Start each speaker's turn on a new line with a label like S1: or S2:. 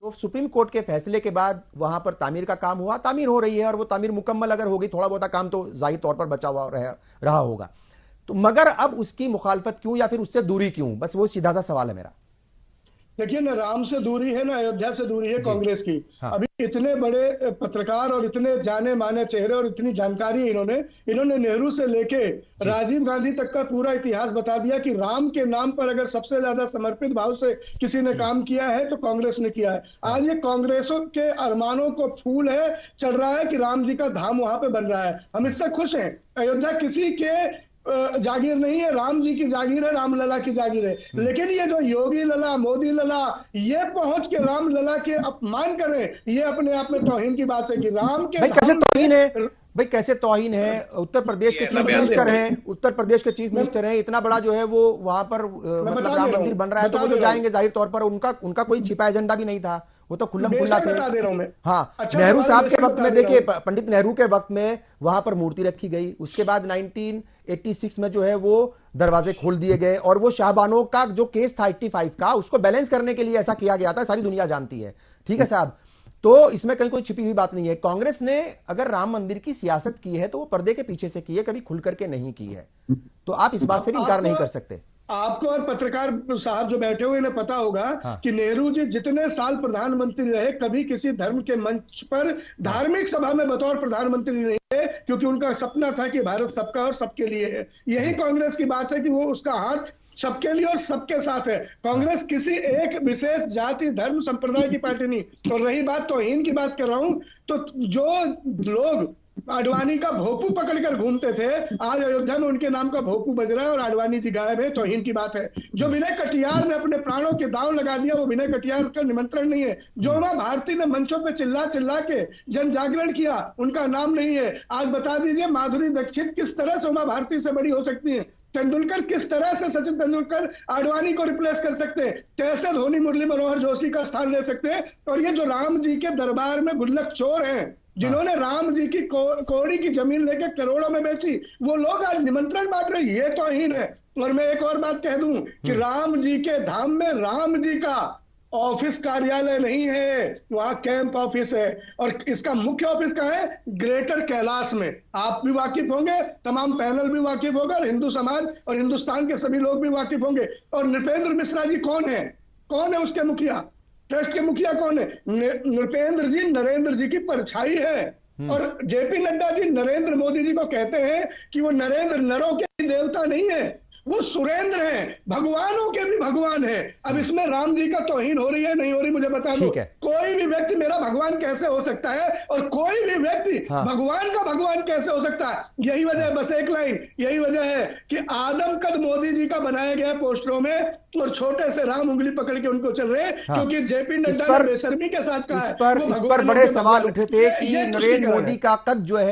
S1: तो supreme court के फैसले के बाद वहां पर तामीर का काम हुआ, तामीर हो रही है, और वो तामीर मुकम्मल अगर होगी, थोड़ा बहुत काम तो जाहिर तौर पर बचा हुआ रहा होगा, तो मगर अब उसकी मुखालफत क्यों या फिर उससे दूरी क्यों? बस वो सीधा सा सवाल है मेरा।
S2: देखिए, ना राम से दूरी है ना अयोध्या से दूरी है कांग्रेस की।
S1: हाँ।
S2: अभी इतने बड़े पत्रकार और इतने जाने माने चेहरे और इतनी जानकारी इन्होंने नेहरू से लेके राजीव गांधी तक का पूरा इतिहास बता दिया कि राम के नाम पर अगर सबसे ज्यादा समर्पित भाव से किसी ने काम किया है तो कांग्रेस ने किया है। आज ये कांग्रेसों के अरमानों को फूल है चढ़ रहा है कि राम जी का धाम वहां पे बन रहा है। हम इससे खुश हैं। अयोध्या किसी के जागीर नहीं है, राम जी की जागीर है, राम लला की जागीर है। लेकिन ये जो योगी लला, मोदी लला, ये पहुंच के राम लला के अपमान करें, ये अपने आप में तौहीन की बात है कि राम के
S1: भाई कैसे तौहीन है? भाई कैसे तौहीन है? उत्तर प्रदेश के चीफ मिनिस्टर हैं, उत्तर प्रदेश के चीफ मिनिस्टर हैं, इतना बड़ा जो है वो वहां पर मतलब राम मंदिर बन रहा है, तो वो जो जाएंगे जाहिर तौर पर उनका कोई छिपा एजेंडा भी नहीं था, वो तो खुल्लम खुल्ला थे।
S2: बता दे रहा हूं मैं।
S1: हाँ,
S2: अच्छा,
S1: नेहरू साहब के वक्त में देखिए, पंडित नेहरू के वक्त में वहां पर मूर्ति रखी गई, उसके बाद 1986 में जो है वो दरवाजे खोल दिए गए, और वो शाहबानो का जो केस था 85 का, उसको बैलेंस करने के लिए ऐसा किया गया था, सारी दुनिया जानती है। ठीक है साहब, तो इसमें कहीं कोई छिपी हुई बात नहीं है। कांग्रेस ने अगर राम मंदिर की सियासत की है तो वो पर्दे के पीछे से की है, कभी खुल करके नहीं की है, तो आप इस बात से भी इनकार नहीं कर सकते।
S2: आपको और पत्रकार साहब जो बैठे हुए इन्हें पता होगा कि नेहरू जी जितने साल प्रधानमंत्री रहे, कभी किसी धर्म के मंच पर धार्मिक सभा में बतौर प्रधानमंत्री नहीं है, क्योंकि उनका सपना था कि भारत सबका और सबके लिए है। यही कांग्रेस की बात है कि वो उसका हाथ सबके लिए और सबके साथ है। कांग्रेस किसी एक विशेष जाति, धर्म, संप्रदाय की पार्टी नहीं। और रही बात तौहीन की बात कर रहा हूं, तो जो लोग आडवाणी का भोपू पकड़कर घूमते थे, आज अयोध्या में उनके नाम का भोपू बज रहा है और आडवाणी जी गायब है। तौहीन की बात है। जो विनय कटियार ने अपने प्राणों के दांव लगा दिया, वो विनय कटियार का निमंत्रण नहीं है। जो उमा भारती ने मंचों पे चिल्ला चिल्ला के जन जागरण किया, उनका नाम नहीं है। आज बता दीजिए, माधुरी दीक्षित किस तरह से उमा भारती से बड़ी हो सकती है? तेंदुलकर किस तरह से, सचिन तेंदुलकर आडवाणी को रिप्लेस कर सकते हैं? कैसे धोनी मुरली मनोहर जोशी का स्थान ले सकते हैं? और ये जो राम जी के दरबार में गुल्लक चोर हैं, जिन्होंने राम जी की कौड़ी की जमीन लेके करोड़ों में बेची, वो लोग आज निमंत्रण बांट रहे, ये तौहीन है। और मैं एक और बात कह दूं कि राम जी के धाम में राम जी का ऑफिस, कार्यालय नहीं है, वहां कैंप ऑफिस है। और इसका मुख्य ऑफिस कहाँ है? ग्रेटर कैलाश में। आप भी वाकिफ होंगे, तमाम पैनल भी वाकिफ होगा, और हिंदू समाज और हिंदुस्तान के सभी लोग भी वाकिफ होंगे। और नृपेंद्र मिश्रा जी कौन है उसके मुखिया? ट्रस्ट के मुखिया कौन है? नृपेंद्र जी नरेंद्र जी की परछाई है। और जेपी नड्डा जी नरेंद्र मोदी जी को कहते हैं कि वो नरेंद्र नरों के देवता नहीं है, वो सुरेंद्र हैं, भगवानों के भी भगवान हैं। अब इसमें राम जी का तौहीन हो रही है, नहीं हो रही, मुझे बता दो। कोई भी व्यक्ति मेरा भगवान कैसे हो सकता है, और कोई भी व्यक्ति भगवान का भगवान कैसे हो सकता है? यही वजह है, बस एक लाइन, यही वजह है कि आदम कद मोदी जी का बनाया गया पोस्टरों में, और छोटे से राम उंगली पकड़ के उनको चल रहे हैं। क्योंकि जेपी नड्डा ने बेशर्मी के साथ कहा है।
S1: इस पर बड़े सवाल उठे थे कि नरेंद्र मोदी का कद जो है